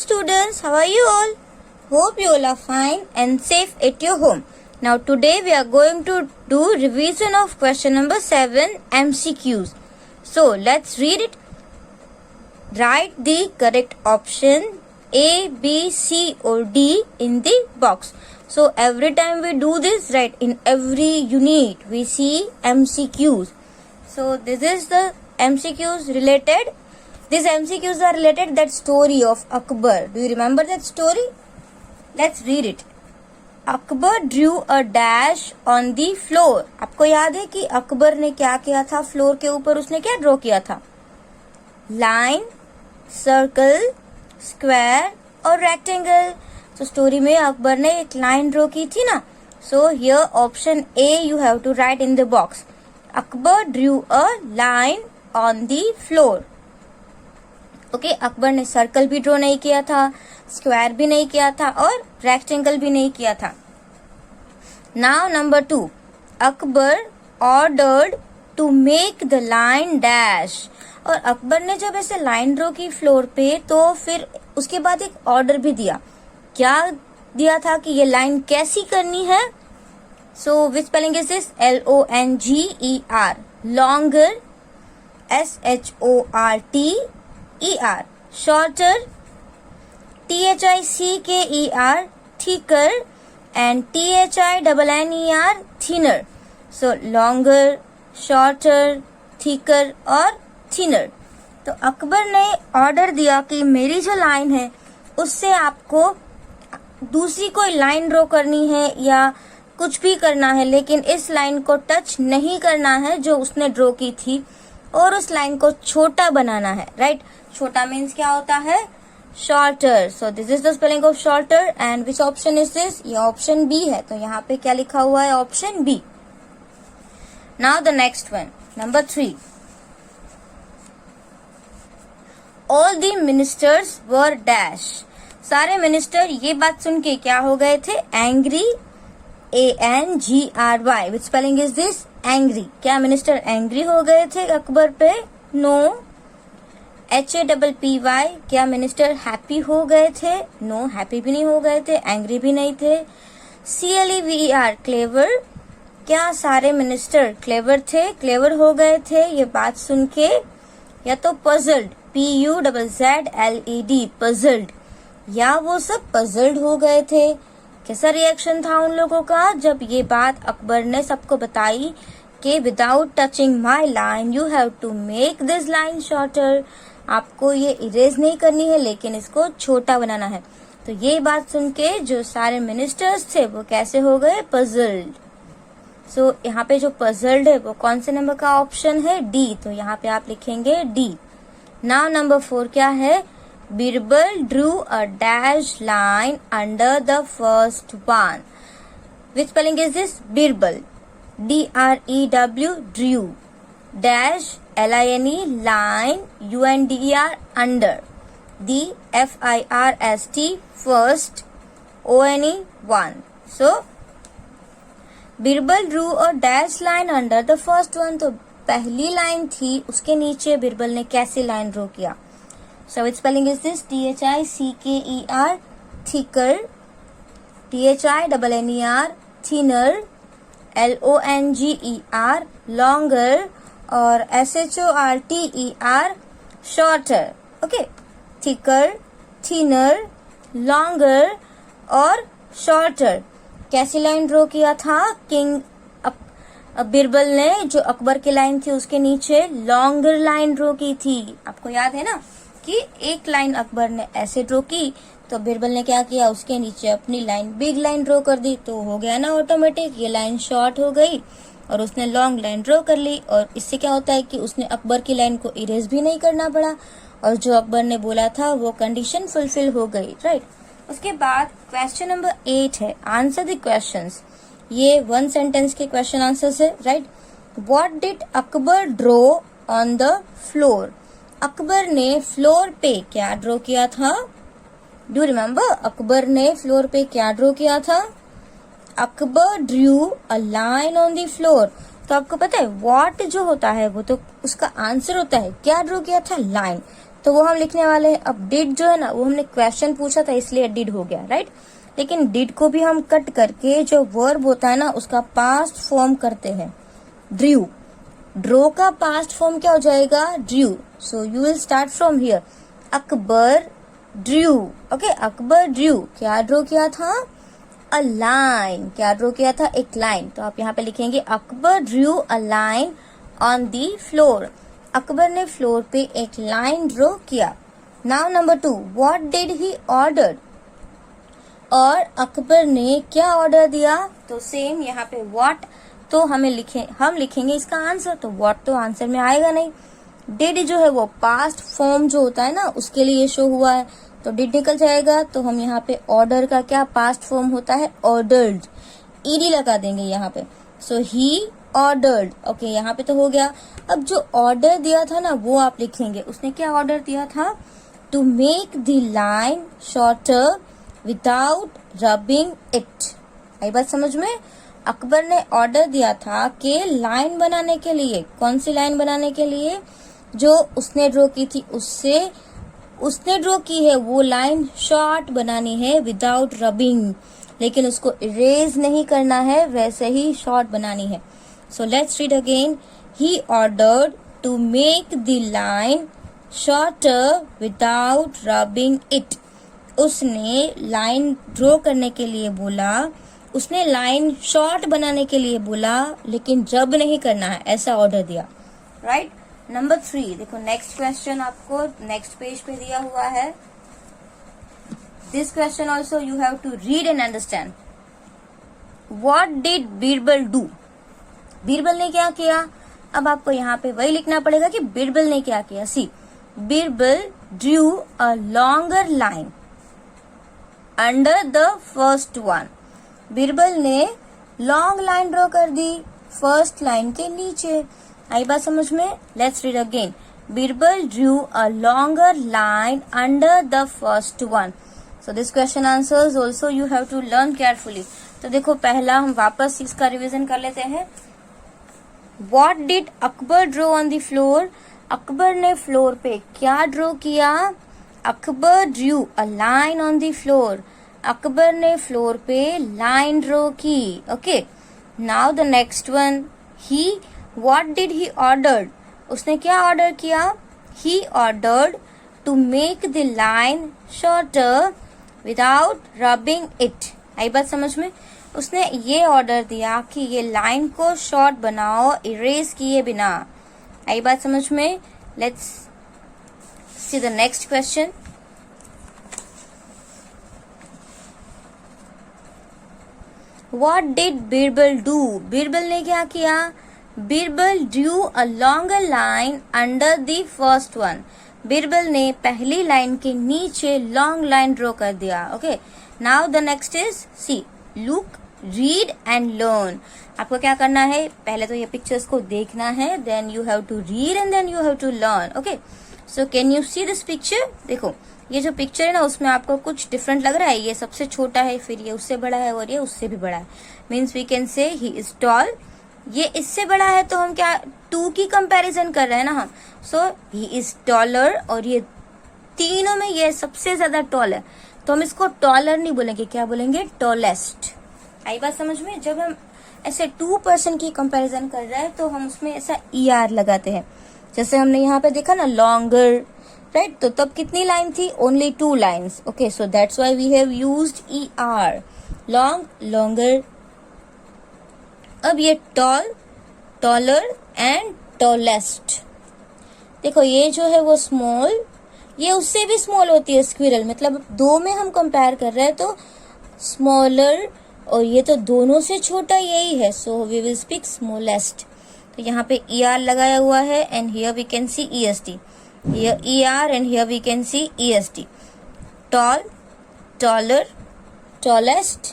students, how are you all? Hope you all are fine and safe at your home. Now today we are going to do revision of question number 7 MCQs. So let's read it. Write the correct option A, B, C or D in the box. So every time we do this, right, in every unit we see MCQs. So this is the MCQs related. These MCQs are related that story of Akbar. Do you remember that story? Let's read it. Akbar drew a dash on the floor. आपको याद है कि अकबर ने क्या किया था? Floor के ऊपर उसने क्या ड्रॉ किया था? लाइन, सर्कल, स्क्वायर और रेक्टेंगल. तो स्टोरी में अकबर ने एक लाइन ड्रॉ की थी ना. So here option A you have to write in the box. Akbar drew a line on the floor. Okay, Akbar ने सर्कल भी ड्रॉ नहीं किया था, स्क्वायर भी नहीं किया था और रेक्टेंगल भी नहीं किया था. Now number 2, Akbar ordered to make the line dash. और अकबर ने जब ऐसे लाइन ड्रॉ की फ्लोर पे तो फिर उसके बाद एक ऑर्डर भी दिया. क्या दिया था कि ये लाइन कैसी करनी है? So which spelling is this? LONGER, longer, SHORTER, shorter, THICKER, thicker, and THINNER, thinner. So longer, shorter, thicker और thinner. तो अकबर ने ऑर्डर दिया कि मेरी जो लाइन है उससे आपको दूसरी कोई लाइन ड्रॉ करनी है या कुछ भी करना है, लेकिन इस लाइन को टच नहीं करना है जो उसने ड्रॉ की थी, और उस लाइन को छोटा बनाना है. राइट, छोटा मीन्स क्या होता है? Shorter. So this is the spelling of shorter. And which option is this? ये ऑप्शन बी है. तो यहाँ पे क्या लिखा हुआ है? Option B. Now the next one, number 3. All the ministers were dash. सारे मिनिस्टर ये बात सुन के क्या हो गए थे? Angry, ANGRY. Which spelling is this? Angry. क्या मिनिस्टर एंग्री हो गए थे अकबर पे? नो. HAPPY. क्या मिनिस्टर हैप्पी हो गए थे? नो, हैप्पी भी नहीं हो गए थे, एंग्री भी नहीं थे. CLEVER, clever. क्या सारे मिनिस्टर क्लेवर थे? क्लेवर हो गए थे ये बात सुन के? या तो पजल्ड, PUZZLED, पजल्ड. या वो सब पजल्ड हो गए थे? कैसा रिएक्शन था उन लोगों का जब ये बात अकबर ने सबको बताई कि without touching my line you have to make this line shorter. आपको ये इरेज नहीं करनी है लेकिन इसको छोटा बनाना है. तो ये बात सुन के जो सारे मिनिस्टर्स थे वो कैसे हो गए? पजल्ड. सो यहाँ पे जो पजल्ड है वो कौन से नंबर का ऑप्शन है? डी. तो यहाँ पे आप लिखेंगे डी. नाउ नंबर 4 क्या है? Birbal drew a dash line under the first one. Which spelling is this? Birbal, DREW, Drew, dash LINE, line, UNDER, under, THEFIRST, first, ONE, one. So Birbal drew a dash line under the first one. तो पहली line थी उसके नीचे बीरबल ने कैसी line draw किया? So which spelling is this? THICKER, thicker, THINNER, thinner, LONGER, longer और SHORTER, shorter. Okay, thicker, thinner, longer और shorter. कैसी लाइन ड्रॉ किया था? किंग बीरबल ने जो अकबर की लाइन थी उसके नीचे लॉन्गर लाइन ड्रॉ की थी. आपको याद है ना कि एक लाइन अकबर ने ऐसे ड्रॉ की तो बीरबल ने क्या किया? उसके नीचे अपनी लाइन, बिग लाइन ड्रॉ कर दी. तो हो गया ना ऑटोमेटिक, ये लाइन शॉर्ट हो गई और उसने लॉन्ग लाइन ड्रॉ कर ली. और इससे क्या होता है कि उसने अकबर की लाइन को इरेज भी नहीं करना पड़ा और जो अकबर ने बोला था वो कंडीशन फुलफिल हो गई. राइट. उसके बाद क्वेश्चन नंबर 8 है, आंसर द क्वेश्चंस. ये 1 सेंटेंस के क्वेश्चन आंसर्स है. Right. What did Akbar draw on the floor. Akbar ने फ्लोर पे क्या ड्रॉ किया था? Do remember? अकबर ने फ्लोर पे क्या ड्रॉ किया था? Akbar drew a line on the floor. तो आपको पता है व्हाट जो होता है वो तो उसका आंसर होता है. क्या ड्रॉ किया था? लाइन. तो वो हम लिखने वाले हैं। अब डिड जो है ना, वो हमने क्वेश्चन पूछा था इसलिए डिड हो गया, राइट। लेकिन डिड को भी हम कट करके जो वर्ब होता है ना उसका पास्ट फॉर्म करते हैं, ड्रू। ड्रो का पास्ट फॉर्म क्या हो जाएगा, Drew. So you will start from here. Akbar Drew, okay, Akbar Drew, क्या ड्रो किया था, अ लाइन, क्या ड्रो किया था, एक लाइन। तो आप यहाँ पे लिखेंगे Akbar drew a line on the floor, Akbar ने फ्लोर पे एक लाइन ड्रॉ किया। Now number 2, what did he order, और अकबर ने क्या ऑर्डर दिया, तो सेम यहाँ पे व्हाट, तो हम लिखेंगे इसका आंसर, तो व्हाट तो आंसर में आएगा नहीं। डिड जो है वो पास्ट फॉर्म जो होता है ना उसके लिए शो हुआ है, तो डिड निकल जाएगा। तो हम यहाँ पे ऑर्डर का क्या पास्ट फॉर्म होता है, ऑर्डर्ड, ईडी लगा देंगे यहाँ पे। सो ही ऑर्डर्ड, ओके, यहाँ पे तो हो गया। अब जो ऑर्डर दिया था ना वो आप लिखेंगे, उसने क्या ऑर्डर दिया था, to make the line shorter without rubbing it. आई बात समझ में, अकबर ने ऑर्डर दिया था कि लाइन बनाने के लिए, कौन सी लाइन बनाने के लिए, जो उसने ड्रॉ की थी उससे, उसने ड्रॉ की है वो लाइन शॉर्ट बनानी है विदाउट रबिंग, लेकिन उसको इरेज नहीं करना है, वैसे ही शॉर्ट बनानी है। So let's read again, he ordered to make the line shorter without rubbing it. उसने लाइन ड्रॉ करने के लिए बोला, उसने लाइन शॉर्ट बनाने के लिए बोला, लेकिन रब नहीं करना है, ऐसा ऑर्डर दिया, राइट। नंबर 3 देखो, नेक्स्ट क्वेश्चन आपको नेक्स्ट पेज पे दिया हुआ है। This question also you have to read and understand. What did Birbal do, Birbal ने क्या किया। अब आपको यहाँ पे वही लिखना पड़ेगा कि बीरबल ने क्या किया। See, Birbal drew a longer line under the first one. Birbal ने लॉन्ग लाइन ड्रॉ कर दी फर्स्ट लाइन के नीचे। आई बात समझ में, let's read again. Birbal drew a longer line under the first one. So this question answers also you have to learn carefully. तो देखो, पहला हम वापस इसका रिविजन कर लेते हैं। What did Akbar draw on the floor, Akbar ने फ्लोर पे क्या ड्रॉ किया, Akbar drew a line on the floor, Akbar ने फ्लोर पे लाइन ड्रॉ की, okay. Now the next one, he, what did he ordered, उसने क्या ऑर्डर किया, he ordered to make the line shorter without rubbing it. आई बात समझ में, उसने ये ऑर्डर दिया कि ये लाइन को शॉर्ट बनाओ इरेज किए बिना। आई बात समझ में, let's see the next question. What did Birbal do? Birbal ने क्या किया, Birbal drew a longer line under the first one. Birbal ने पहली लाइन के नीचे लॉन्ग लाइन ड्रॉ कर दिया, okay. Now the next is C, look, read and learn. आपको क्या करना है, पहले तो ये पिक्चर्स को देखना है, then you have to read and then you have to learn, okay. So can you see this picture, देखो ये जो पिक्चर है ना उसमें आपको कुछ डिफरेंट लग रहा है, ये सबसे छोटा है, फिर ये उससे बड़ा है और ये उससे भी बड़ा है। मीन्स वी कैन से ही इज टॉल, ये इससे बड़ा है तो हम क्या 2 की कंपैरिजन कर रहे हैं ना हम। सो ही इज टॉलर, और ये तीनों में ये सबसे ज्यादा टॉल है, तो हम इसको टॉलर नहीं बोलेंगे, क्या बोलेंगे, टॉलेस्ट। आई बात समझ में, जब हम ऐसे 2 पर्सन की कंपैरिजन कर रहे हैं तो हम उसमें ऐसा ER लगाते हैं। जैसे हमने यहाँ पे देखा ना लॉन्गर, राइट, तो तब कितनी लाइन थी, only 2 lines, okay. So that's why we have used ER, long, longer. अब ये टॉल, टॉलर एंड टॉलेस्ट। देखो ये जो है वो स्मॉल, ये उससे भी स्मॉल होती है स्क्विरल, मतलब 2 में हम कंपेयर कर रहे हैं तो स्मॉलर, और ये तो दोनों से छोटा यही है, so we will speak smallest. तो यहाँ पे ER लगाया हुआ है and here we can see EST, here ER and here we can see EST. Tall, taller, tallest,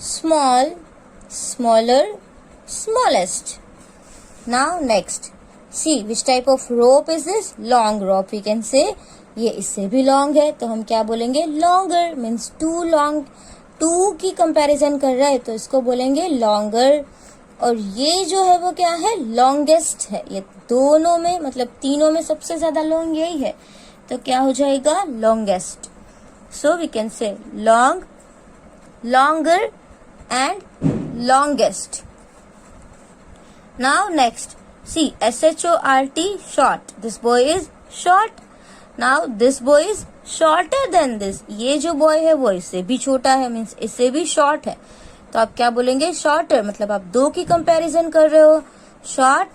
small, smaller, smallest. Now next, see which type of rope is this, long rope. We can say ये इससे भी long है तो हम क्या बोलेंगे, longer, means 2 long, 2 की comparison कर रहा है तो इसको बोलेंगे लॉन्गर। और ये जो है वो क्या है, लॉन्गेस्ट है। ये दोनों में मतलब तीनों में सबसे ज्यादा लॉन्ग यही है, तो क्या हो जाएगा longest. So we can say long, longer and longest. Now next, see short, short. This boy is short. Now this boy is shorter than this. ये जो boy है वो इससे भी छोटा है, मीन्स इससे भी short है. तो आप क्या बोलेंगे? shorter. मतलब आप दो की कंपैरिजन कर रहे हो. short,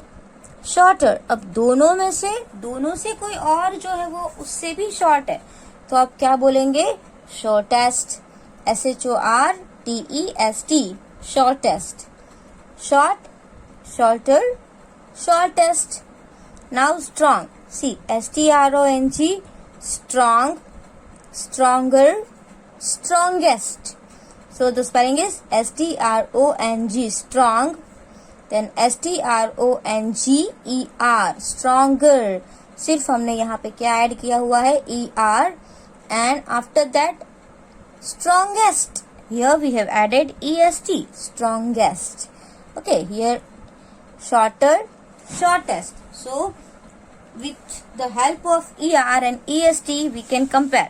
shorter. अब दोनों से कोई और जो है वो उससे भी short है, तो आप क्या बोलेंगे? shortest. shortest. shortest. short, shorter, shortest. Now strong. See strong, strong, stronger, strongest. So the spelling is strong, strong. Then stronger, stronger. सिर्फ हमने यहाँ पे क्या ऐड किया हुआ है? er. And after that strongest, here we have added est, strongest. Okay, here shorter, shortest. So with the help of er and est we can compare.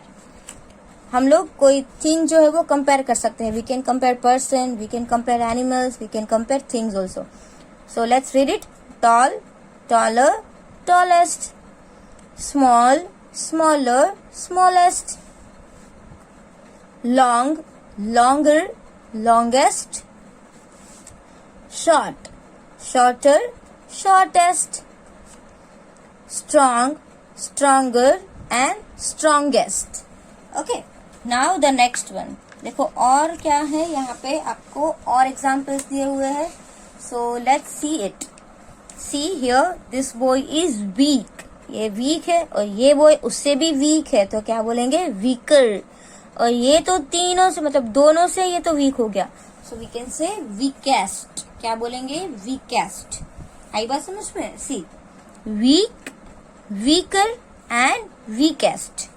हम लोग कोई थिंग जो है वो कंपेयर कर सकते हैं. We can compare person, we can compare animals, we can compare things also. So let's read it. Tall, taller, tallest. Small, smaller, smallest. Long, longer, longest. Short, shorter, shortest. Strong, stronger and strongest. Okay, now the next one. देखो और क्या है यहाँ पे, आपको और examples दिए हुए हैं. So let's see it. See here, this boy is weak. ये वीक है और ये बॉय उससे भी वीक है, तो क्या बोलेंगे? वीकर. और ये तो तीनों से मतलब दोनों से ये तो वीक हो गया, so we can say weakest. क्या बोलेंगे? वीकेस्ट. आई बात समझ में? See weak, weaker and weakest.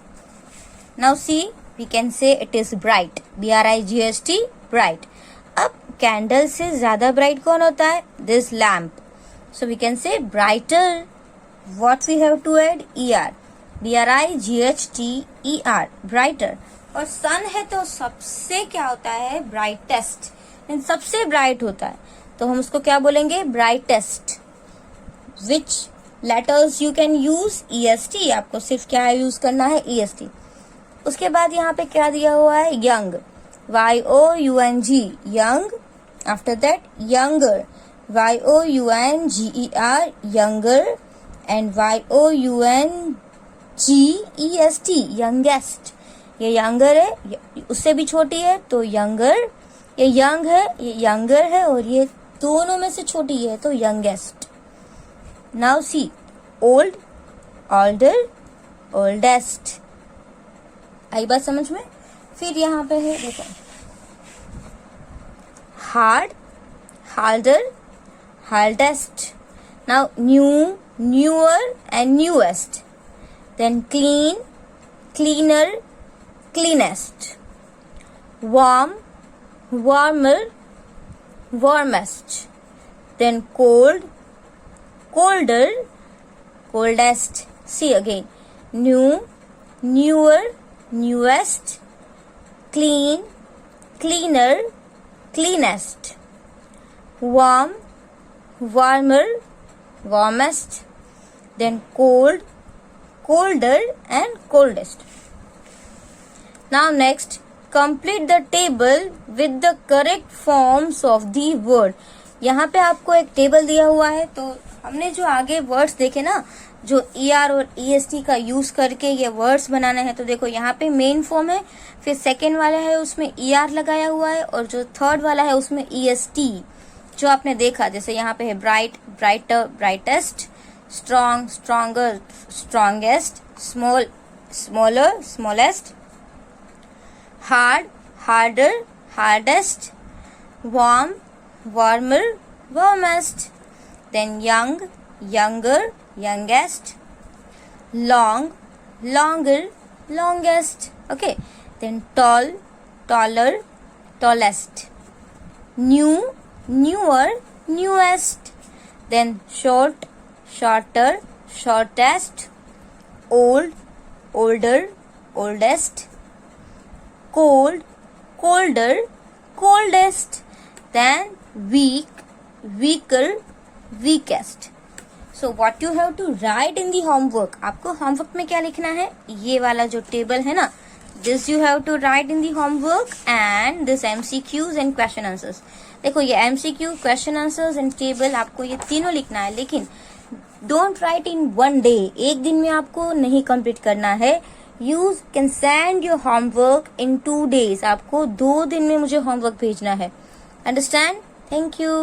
Now see we can say it is bright. BRIGHT, bright. अब कैंडल से ज्यादा ब्राइट कौन होता है? This lamp. So we can say brighter. What we have to add? ER. BRIGHTER, brighter. और सन है तो सबसे क्या होता है? ब्राइटेस्ट. सबसे ब्राइट होता है, तो हम उसको क्या बोलेंगे? Brightest. Which letters you can use? EST. आपको सिर्फ क्या यूज करना है? EST. उसके बाद यहाँ पे क्या दिया हुआ है? Young. YOUNG, young. After that younger. YOUNGER, younger. And YOUNGEST, youngest. ये यंगर है, उससे भी छोटी है तो यंगर. ये यंग है, ये यंगर है, और ये दोनों में से छोटी है तो youngest. Now see old, older, oldest. आई बात समझ में? फिर यहाँ पे है देखो hard, harder, hardest. Now new, newer and newest. Then clean, cleaner, cleanest. Warm, warmer, warmest. Then cold, colder, coldest. See again. New, newer, newest. Clean, cleaner, cleanest. Warm, warmer, warmest. Then cold, colder and coldest. Now next, complete the table with the correct forms of the word. यहाँ पे आपको एक table दिया हुआ है, तो हमने जो आगे वर्ड्स देखे ना, जो ER और EST का यूज करके ये वर्ड्स बनाना है, तो देखो यहाँ पे मेन फॉर्म है, फिर सेकेंड वाला है उसमें ER लगाया हुआ है, और जो थर्ड वाला है उसमें EST जो आपने देखा. जैसे यहाँ पे है bright, brighter, brightest. Strong, stronger, strongest. Small, smaller, smallest. Hard, harder, hardest. Warm, warmer, warmest. Then young, younger, youngest. Long, longer, longest. Okay. Then tall, taller, tallest. New, newer, newest. Then short, shorter, shortest. Old, older, oldest, cold, colder, coldest, then weak, weaker, weakest. So what you have to write in the homework? आपको homework में क्या लिखना है? ये वाला जो table है ना, this you have to write in the homework and this MCQs and question answers. देखो ये MCQ, question answers and table आपको ये तीनों लिखना है, लेकिन don't write in one day. एक दिन में आपको नहीं complete करना है. You can send your homework in 2 days. आपको 2 दिन में मुझे homework भेजना है. Understand? Thank you.